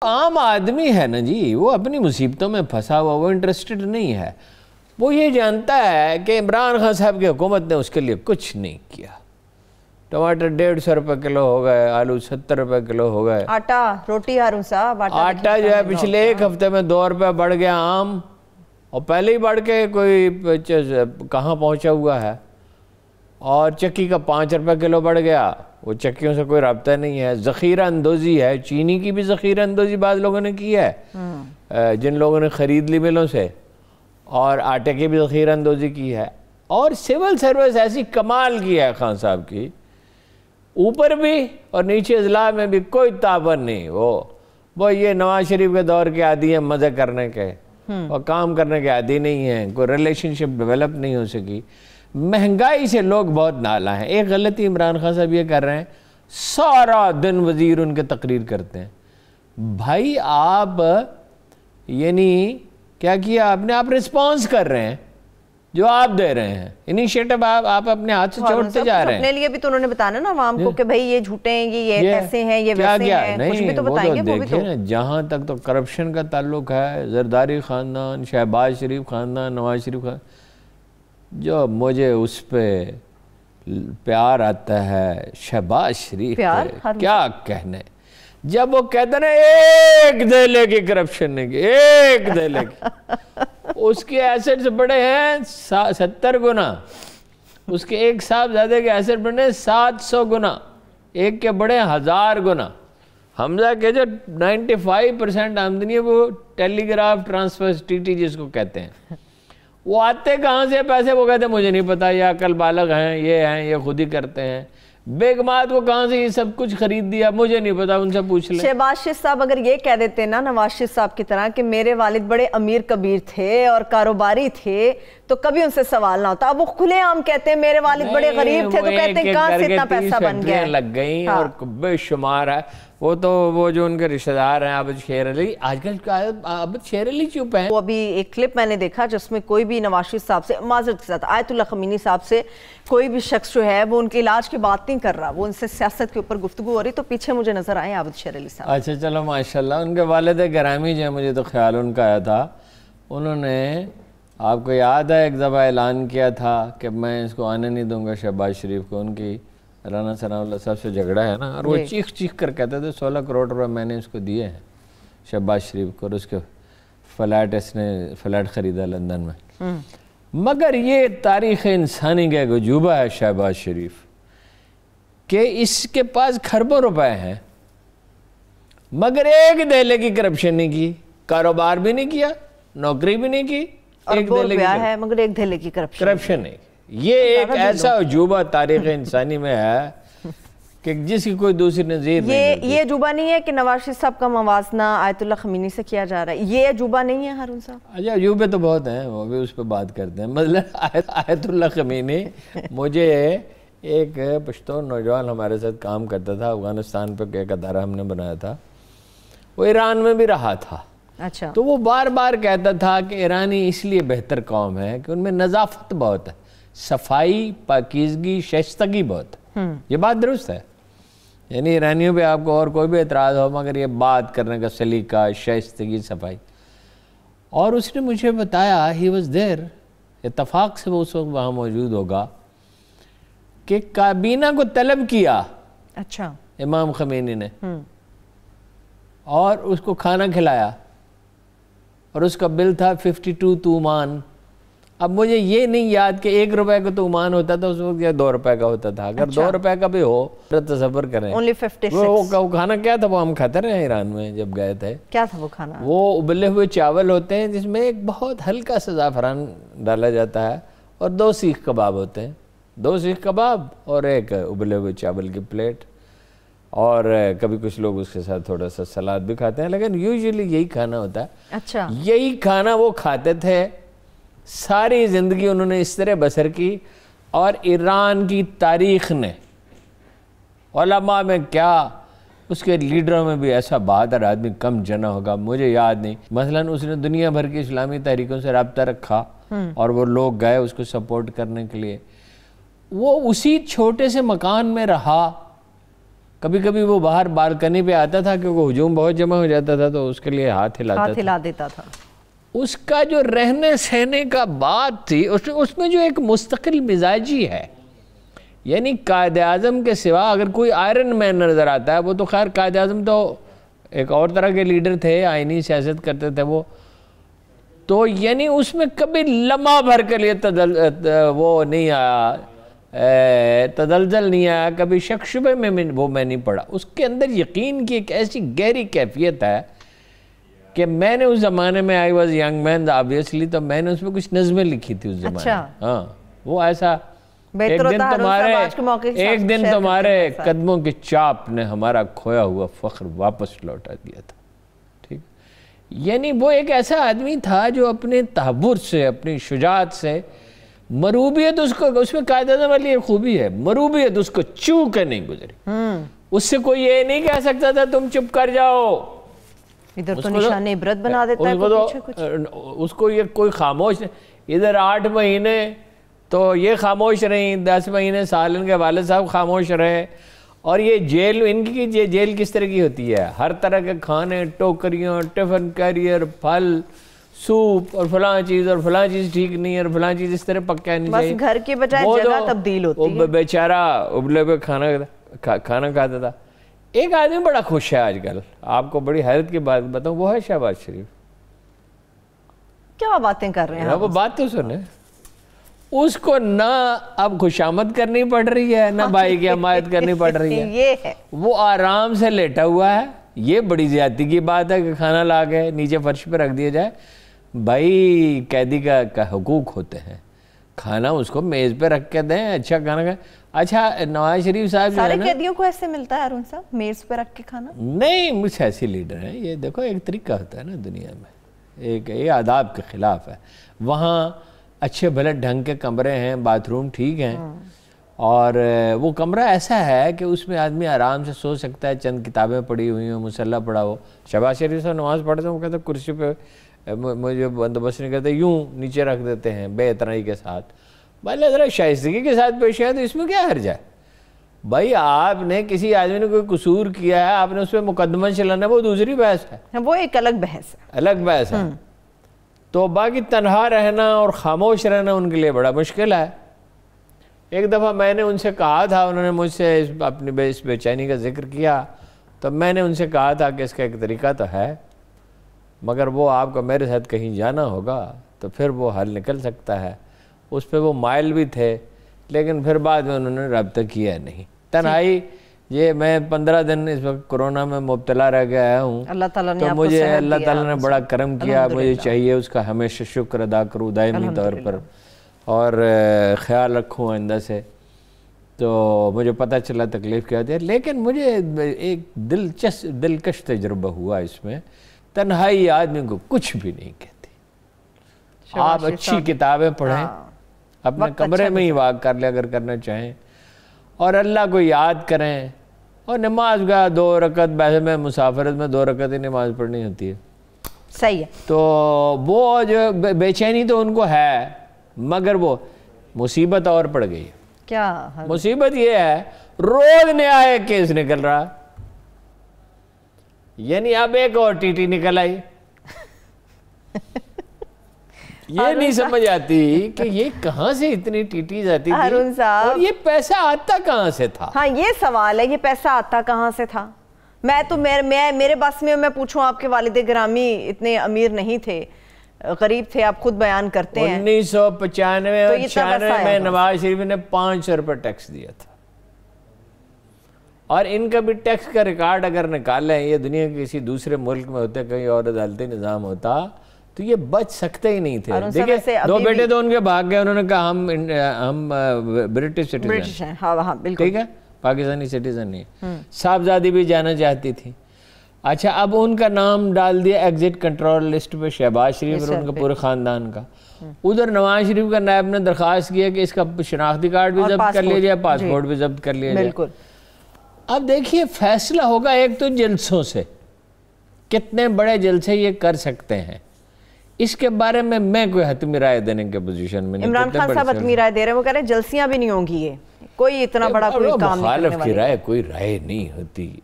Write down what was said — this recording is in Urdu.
عام آدمی ہے نا جی، وہ اپنی مصیبتوں میں پھنسا ہوا، وہ انٹرسٹڈ نہیں ہے. وہ یہ جانتا ہے کہ عمران خان صاحب کی حکومت نے اس کے لیے کچھ نہیں کیا. ٹماٹر 150 روپے کلو ہو گئے، آلو 70 روپے کلو ہو گئے. آٹا روٹی ہارون صاحب آٹا جو ہے پچھلے ایک ہفتے میں 2 روپے بڑھ گیا عام، اور پہلے ہی بڑھ کے کوئی کہاں پہنچا ہوا ہے. اور چکی کا 5 روپے کلو بڑھ گیا، وہ چکیوں سے کوئی رابطہ نہیں ہے. ذخیرہ اندوزی ہے، چینی کی بھی ذخیرہ اندوزی بعض لوگوں نے کی ہے جن لوگوں نے خرید لی ملوں سے، اور آٹے کی بھی ذخیرہ اندوزی کی ہے. اور سول سروس ایسی کمال کی ہے خان صاحب کی، اوپر بھی اور نیچے اضلاع میں بھی کوئی تعاون نہیں. وہ یہ نواز شریف کے دور کے عادی ہیں مزے کرنے کے، اور کام کرنے کے عادی نہیں ہیں. کوئی ریلیشن شپ ڈیولپ نہیں ہو سکی. مہنگائی سے لوگ بہت نالا ہیں. ایک غلطی عمران خان صاحب یہ کر رہے ہیں، سارا دن وزیر ان کے تقریر کرتے ہیں. بھائی آپ یعنی کیا کیا آپ نے؟ آپ رسپانس کر رہے ہیں جو آپ دے رہے ہیں، انیشیٹو آپ اپنے ہاتھ سے چھوڑتے جا رہے ہیں. اپنے لیے بھی تو انہوں نے بتانا نا عوام کو کہ بھئی یہ جھوٹے ہیں، یہ ایسے ہیں، یہ ویسے ہیں، کچھ بھی تو بتائیں گے. وہ بھی تو جہاں تک تو کرپشن کا تعلق ہے، زرداری خاندان، شہباز شریف خاندان، نواز شریف خاندان، جو مجھے اس پہ پیار آتا ہے شہباز شریف پہ کیا کہنے. جب وہ کہتے ہیں ایک دہلے کی کرپشن نہیں کی، ایک دہلے کی، اس کے ایسٹس بڑے ہیں 70 گنا، اس کے ایک صاحبزادے کے ایسٹ بڑے ہیں 700 گنا، ایک کے بڑے 1000 گنا. حمزہ کے جو 95% آمدنی ہے وہ ٹیلی گراف ٹرانسفر ٹی ٹی جس کو کہتے ہیں. وہ آتے کہاں سے پیسے؟ وہ کہتے ہیں مجھے نہیں پتا، یہ عقل بالغ ہیں، یہ خود ہی کرتے ہیں. بیگمات کو کہاں سے یہ سب کچھ خرید دیا؟ مجھے نہیں پتا، ان سے پوچھ لیں. شہباز شریف صاحب اگر یہ کہہ دیتے نا نواز شریف صاحب کی طرح کہ میرے والد بڑے امیر کبیر تھے اور کاروباری تھے تو کبھی ان سے سوال نہ ہوتا. اب وہ کھلے عام کہتے ہیں میرے والد بڑے غریب تھے تو کہتے ہیں کہاں سے اتنا پیسہ بن گیا. لگ گئیں اور بے شمار ہے. وہ جو ان کے رشتہ دار ہیں عابد شیر علی، آج کل عابد شیر علی چپ ہیں. وہ ابھی ایک کلپ میں نے دیکھا جس میں کوئی بھی نواز شریف صاحب سے، معذرت کے ساتھ آیت اللہ خمینی صاحب سے، کوئی بھی شخص جو ہے وہ ان کے علاج کی بات نہیں کر رہا، وہ ان سے سیاست کے اوپر گفتگو ہو رہی، تو پیچھے مجھے نظر آئے عابد شیر علی صاحب. اچھا چلو ماشاءاللہ. ان کے والد گرامی جو ہے، مجھے تو خیال ان کا آیا تھا، انہوں نے آپ کو یاد ہے ایک دفعہ اعلان کیا تھا کہ میں اس کو آنے نہیں دوں گا شہباز شریف کو. ان کی رانا ثناء اللہ صاحب سے جھگڑا ہے نا، اور وہ چیخ چیخ کر کہتے تھے 16 کروڑ روپے میں نے اس کو دیے ہیں شہباز شریف کو، اور اس کے اس نے فلیٹ خریدا لندن میں. مگر یہ تاریخ انسانی کا ایک عجوبہ ہے شہباز شریف کہ اس کے پاس کھربوں روپے ہیں مگر ایک دہلے کی کرپشن نہیں کی، کاروبار بھی نہیں کیا، نوکری بھی نہیں کی، ایک دہلے کی ہے مگر ایک دہلے کی کرپشن نہیں. یہ ایک ایسا عجوبہ تاریخ انسانی میں ہے کہ جس کی کوئی دوسری نظیر نہیں. یہ عجوبہ نہیں ہے کہ نواز شریف صاحب کا موازنہ آیت اللہ خمینی سے کیا جا رہا ہے، یہ عجوبہ نہیں ہے ہارون صاحب؟ اچھا عجوبے تو بہت ہیں، وہ بھی اس پہ بات کرتے ہیں. مطلب آیت اللہ خمینی، مجھے ایک پشتون نوجوان ہمارے ساتھ کام کرتا تھا افغانستان پہ، ایک ادارہ ہم نے بنایا تھا، وہ ایران میں بھی رہا تھا. اچھا. تو وہ بار بار کہتا تھا کہ ایرانی اس لیے بہتر قوم ہے کہ ان میں نظافت بہت ہے، صفائی، پاکیزگی، شائستگی بہت ہے. یہ بات درست ہے. یعنی ایرانیوں پہ آپ کو اور کوئی بھی اعتراض ہو مگر یہ بات کرنے کا سلیقہ، شائستگی، صفائی. اور اس نے مجھے بتایا، ہی واز دیر، اتفاق سے وہ اس وقت وہاں موجود ہوگا، کہ کابینہ کو طلب کیا اچھا امام خمینی نے، اور اس کو کھانا کھلایا، اور اس کا بل تھا 52 تومان. اب مجھے یہ نہیں یاد کہ 1 روپے کا تومان ہوتا تھا اس وقت یا 2 روپے کا ہوتا تھا. اگر 2 روپے کا بھی ہو تو تصور کریں. Only 56. وہ کھانا کیا تھا؟ وہ ہم کھاتے رہے ایران میں جب گئے تھے. کیا تھا وہ کھانا؟ وہ ابلے ہوئے چاول ہوتے ہیں جس میں ایک بہت ہلکا سا زعفران ڈالا جاتا ہے، اور 2 سیخ کباب ہوتے ہیں، 2 سیخ کباب اور ایک ابلے ہوئے چاول کی پلیٹ، اور کبھی کچھ لوگ اس کے ساتھ تھوڑا سا سلاد بھی کھاتے ہیں، لیکن یوزیلی یہی کھانا ہوتا ہے. اچھا. یہی کھانا وہ کھاتے تھے. ساری زندگی انہوں نے اس طرح بسر کی. اور ایران کی تاریخ نے، علماء میں کیا، اس کے لیڈروں میں بھی ایسا بہادر آدمی کم جنا ہوگا. مجھے یاد نہیں، مثلا اس نے دنیا بھر کی اسلامی تحریکوں سے رابطہ رکھا، اور وہ لوگ گئے اس کو سپورٹ کرنے کے لیے. وہ اسی چھوٹے سے مکان میں رہا کبھی کبھی وہ باہر بالکنی پہ آتا تھا کیونکہ ہجوم بہت جمع ہو جاتا تھا تو اس کے لیے ہاتھ ہلا دیتا تھا. اس کا جو رہنے سہنے کا بات تھی اس میں جو ایک مستقل مزاجی ہے، یعنی قائد اعظم کے سوا اگر کوئی آئرن مین نظر آتا ہے، وہ تو خیر قائد اعظم تو ایک اور طرح کے لیڈر تھے، آئینی سیاست کرتے تھے وہ، تو یعنی اس میں کبھی لمحہ بھر کے لیے وہ نہیں آیا، تدلزل نہیں آیا، کبھی شک شبہ میں وہ میں نہیں پڑا. اس کے اندر یقین کی ایک ایسی گہری کیفیت ہے کہ میں نے اس زمانے میں I was young man obviously, تو میں نے اس میں کچھ نظمیں لکھی تھی اس زمانے میں. ہاں وہ ایسا ایک دن تمہارے قدموں کی چاپ نے ہمارا کھویا ہوا فخر واپس لوٹا دیا تھا. ٹھیک، یعنی وہ ایک ایسا آدمی تھا جو اپنے تحبر سے، اپنی شجاعت سے، مروبیت اس میں قائد اعظم والی ایک خوبی ہے، مروبیت اس کو چو کے نہیں گزری. اس سے کوئی یہ نہیں کہہ سکتا تھا تم چپ کر جاؤ، ادھر تو نشان عبرت بنا دیتا ہے. اس کو یہ کوئی خاموش نہیں، ادھر 8 مہینے تو یہ خاموش رہیں، 10 مہینے سال ان کے والد صاحب خاموش رہے. اور یہ جیل، ان کی جیل کس طرح کی ہوتی ہے؟ ہر طرح کے کھانے، ٹوکریاں، ٹفن کیریئر، پھل، سوپ اور فلاں چیز ٹھیک نہیں ہے اور فلاں چیز اس طرح پکا نہیں چاہیے. بس گھر کی بجائے جگہ تبدیل ہوتی ہے. وہ بیچارہ ابلے پہ کھانا کھاتا تھا. ایک آدمی بڑا خوش ہے آج کل، آپ کو بڑی حیرت کی بات بتاؤں، وہ ہے شہباز شریف. کیا باتیں کر رہے ہیں؟ وہ بات تو سنیں، اس کو نہ اب خوشامد کرنی پڑ رہی ہے، نہ بھائی کی حمایت کرنی پڑ رہی ہے. یہ ہے وہ آرام سے لیٹا ہوا ہے. یہ بڑی زیادتی کی بات ہے کہ کھانا لا کے نیچے فرش پہ رکھ دیا جائے. بھائی قیدی کا حقوق ہوتے ہیں، کھانا اس کو میز پہ رکھ کے دیں، اچھا کھانا کھائیں. اچھا نواز شریف صاحب سارے قیدیوں کو ایسے ملتا ہے ارون صاحب میز پہ رکھ کے کھانا؟ نہیں، مجھ ایسی لیڈر ہیں. یہ دیکھو ایک طریقہ ہوتا ہے نا دنیا میں، یہ آداب کے خلاف ہے. وہاں اچھے بھلے ڈھنگ کے کمرے ہیں، باتھ روم ٹھیک ہیں، اور وہ کمرہ ایسا ہے کہ اس میں آدمی آرام سے سو سکتا ہے، چند کتابیں پڑھی ہوئی ہوں، مصحف پڑھا ہو. شہباز شریف صاحب نماز پڑھتے ہیں، وہ کہتے ہیں کرسی پہ مجھے بندوبست نہیں کرتے، یوں نیچے رکھ دیتے ہیں بے اتنائی کے ساتھ. بھلے ذرا شائستگی کے ساتھ پیش آئے تو اس میں کیا حرج ہے؟ بھائی آپ نے کسی آدمی نے کوئی قصور کیا ہے، آپ نے اس پہ مقدمہ چلانا ہے، وہ دوسری بحث ہے، وہ ایک الگ بحث ہے، الگ بحث ہے. تو باقی تنہا رہنا اور خاموش رہنا ان کے لیے بڑا مشکل ہے. ایک دفعہ میں نے ان سے کہا تھا، انہوں نے مجھ سے اپنی اس بے چینی کا ذکر کیا، تو میں نے ان سے کہا تھا کہ اس کا ایک طریقہ تو ہے، مگر وہ آپ کو میرے ساتھ کہیں جانا ہوگا تو پھر وہ حل نکل سکتا ہے. اس پہ وہ مائل بھی تھے، لیکن پھر بعد میں انہوں نے رابطہ کیا نہیں. تنہائی، یہ میں 15 دن اس وقت کورونا میں مبتلا رہ گیا ہوں، اللہ تعالیٰ نے تو مجھے اللہ تعالیٰ نے بڑا کرم کیا. مجھے چاہیے اس کا ہمیشہ شکر ادا کروں دائمی طور پر، اور خیال رکھوں آئندہ سے. تو مجھے پتہ چلا تکلیف کیا ہوتی ہے، لیکن مجھے ایک دلکش تجربہ ہوا اس میں. تنہائی آدمی کو کچھ بھی نہیں کہتی. آپ اچھی کتابیں پڑھیں، اپنے کمرے میں ہی واک کر لیں اگر کرنا چاہیں، اور اللہ کو یاد کریں، اور نماز کا 2 رکعت، ویسے میں مسافرت میں 2 رکعت ہی نماز پڑھنی ہوتی ہے. صحیح ہے. تو وہ جو بے چینی تو ان کو ہے، مگر وہ مصیبت اور پڑ گئی. کیا مصیبت یہ ہے، روز نیا ایک کیس نکل رہا، یعنی اب ایک اور ٹی ٹی نکل آئی. یہ نہیں سمجھ آتی کہ یہ کہاں سے اتنی ٹی ٹیز آتی تھی، اور یہ پیسہ آتا کہاں سے تھا. ہاں یہ سوال ہے، یہ پیسہ آتا کہاں سے تھا. میں تو میرے بس میں پوچھوں، آپ کے والد گرامی اتنے امیر نہیں تھے، غریب تھے، آپ خود بیان کرتے ہیں. 1995 اور 96 میں نواز شریف نے 500 روپے ٹیکس دیا تھا، اور ان کا بھی ٹیکس کا ریکارڈ اگر نکالیں، یہ دنیا کے کسی دوسرے ملک میں ہوتے، کہیں اور عدالتی نظام ہوتا تو یہ بچ سکتے ہی نہیں تھے. دیکھیں 2 بیٹے تو ان کے بھاگ گئے، انہوں نے کہا ہم برٹش سٹیزن ہیں. ہاں بالکل ٹھیک ہے، پاکستانی سٹیزن نہیں. صاحبزادی بھی جانا چاہتی تھی. اچھا اب ان کا نام ڈال دیا ایگزٹ کنٹرول لسٹ پہ، شہباز شریف اور ان کے پورے خاندان کا. ادھر نواز شریف کا نائب نے درخواست کیا کہ اس کا شناختی کارڈ بھی ضبط کر لیا جائے، پاسپورٹ بھی ضبط کر لیا جائے. اب دیکھیے فیصلہ ہوگا ایک تو جلسوں سے، کتنے بڑے جلسے یہ کر سکتے ہیں. اس کے بارے میں کوئی حتمی رائے دینے کے پوزیشن میں نہیں. عمران خان صاحب حتمی رائے دے رہے ہیں, وہ کہہ رہے ہیں جلسیاں بھی نہیں ہوں گی, یہ کوئی اتنا بڑا کوئی کام نہیں کرنے والے. مخالف کی رائے کوئی رائے نہیں ہوتی.